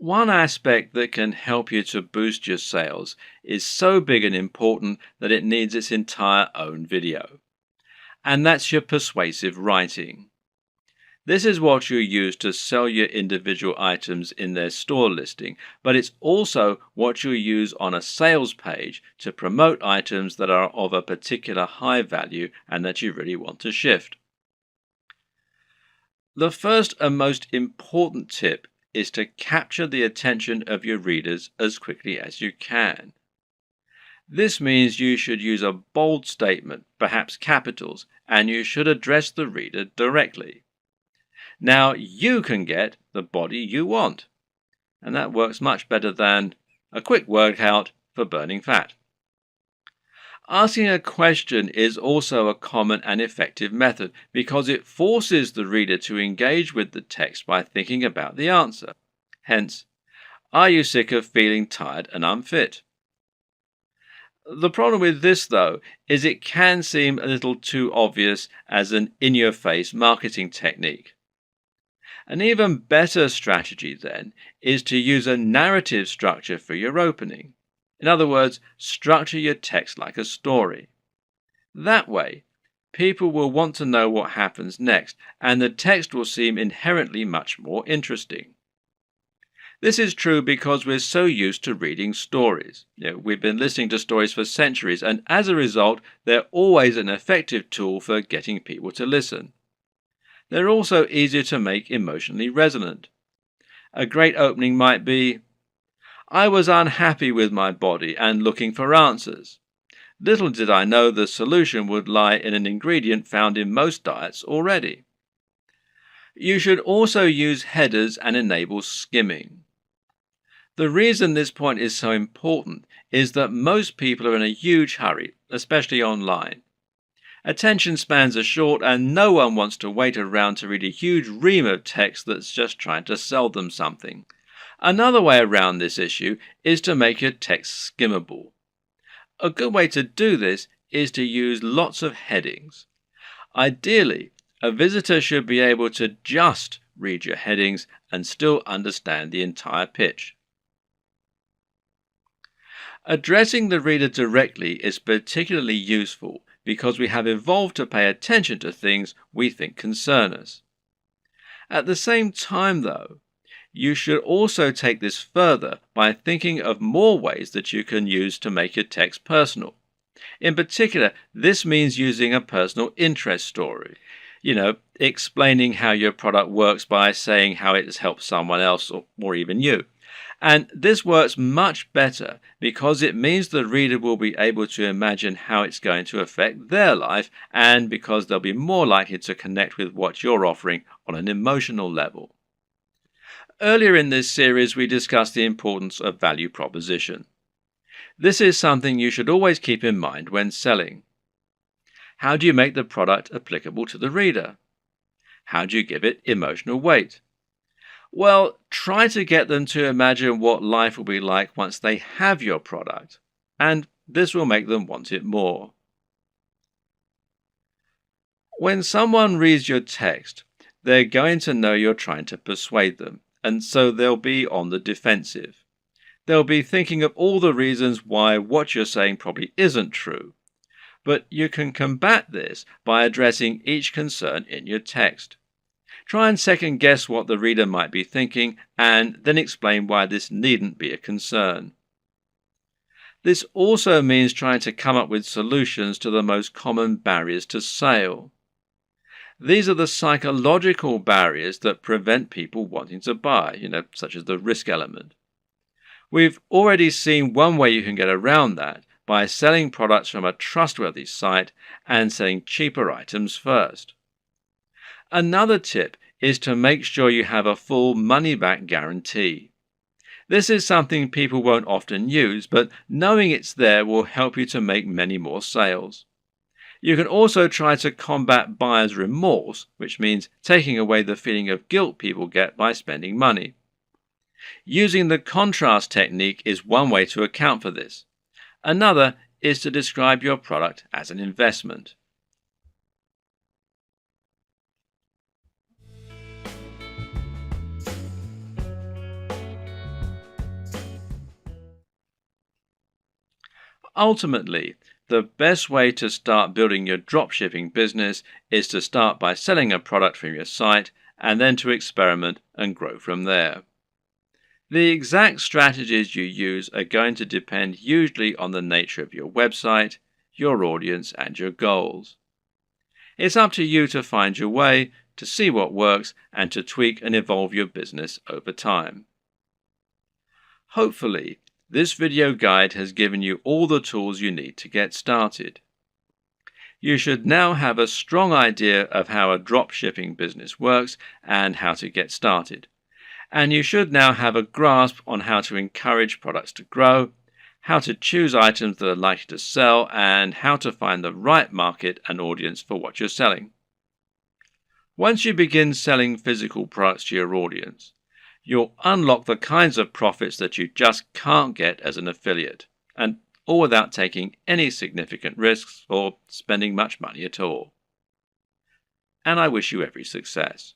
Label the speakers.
Speaker 1: One aspect that can help you to boost your sales is so big and important that it needs its entire own video. And that's your persuasive writing. This is what you use to sell your individual items in their store listing, but it's also what you use on a sales page to promote items that are of a particular high value and that you really want to shift. The first and most important tip is to capture the attention of your readers as quickly as you can. This means you should use a bold statement, perhaps capitals, and you should address the reader directly. Now you can get the body you want, and that works much better than a quick workout for burning fat. Asking a question is also a common and effective method because it forces the reader to engage with the text by thinking about the answer. Hence, are you sick of feeling tired and unfit? The problem with this, though, is it can seem a little too obvious as an in-your-face marketing technique. An even better strategy, then, is to use a narrative structure for your opening. In other words, structure your text like a story. That way, people will want to know what happens next, and the text will seem inherently much more interesting. This is true because we're so used to reading stories. We've been listening to stories for centuries, and as a result, they're always an effective tool for getting people to listen. They're also easier to make emotionally resonant. A great opening might be, "I was unhappy with my body and looking for answers. Little did I know the solution would lie in an ingredient found in most diets already." You should also use headers and enable skimming. The reason this point is so important is that most people are in a huge hurry, especially online. Attention spans are short and no one wants to wait around to read a huge ream of text that's just trying to sell them something. Another way around this issue is to make your text skimmable. A good way to do this is to use lots of headings. Ideally, a visitor should be able to just read your headings and still understand the entire pitch. Addressing the reader directly is particularly useful because we have evolved to pay attention to things we think concern us. At the same time, though, you should also take this further by thinking of more ways that you can use to make your text personal. In particular, this means using a personal interest story. Explaining how your product works by saying how it has helped someone else or even you. And this works much better because it means the reader will be able to imagine how it's going to affect their life, and because they'll be more likely to connect with what you're offering on an emotional level. Earlier in this series, we discussed the importance of value proposition. This is something you should always keep in mind when selling. How do you make the product applicable to the reader? How do you give it emotional weight? Well, try to get them to imagine what life will be like once they have your product, and this will make them want it more. When someone reads your text, they're going to know you're trying to persuade them, and so they'll be on the defensive. They'll be thinking of all the reasons why what you're saying probably isn't true. But you can combat this by addressing each concern in your text. Try and second guess what the reader might be thinking and then explain why this needn't be a concern. This also means trying to come up with solutions to the most common barriers to sale. These are the psychological barriers that prevent people wanting to buy, such as the risk element. We've already seen one way you can get around that by selling products from a trustworthy site and selling cheaper items first. Another tip is to make sure you have a full money-back guarantee. This is something people won't often use, but knowing it's there will help you to make many more sales. You can also try to combat buyer's remorse, which means taking away the feeling of guilt people get by spending money. Using the contrast technique is one way to account for this. Another is to describe your product as an investment. Ultimately, the best way to start building your dropshipping business is to start by selling a product from your site and then to experiment and grow from there. The exact strategies you use are going to depend usually on the nature of your website, your audience, and your goals. It's up to you to find your way, to see what works, and to tweak and evolve your business over time. Hopefully, this video guide has given you all the tools you need to get started. You should now have a strong idea of how a dropshipping business works and how to get started. And you should now have a grasp on how to encourage products to grow, how to choose items that are likely to sell, and how to find the right market and audience for what you're selling. Once you begin selling physical products to your audience, you'll unlock the kinds of profits that you just can't get as an affiliate, and all without taking any significant risks or spending much money at all. And I wish you every success.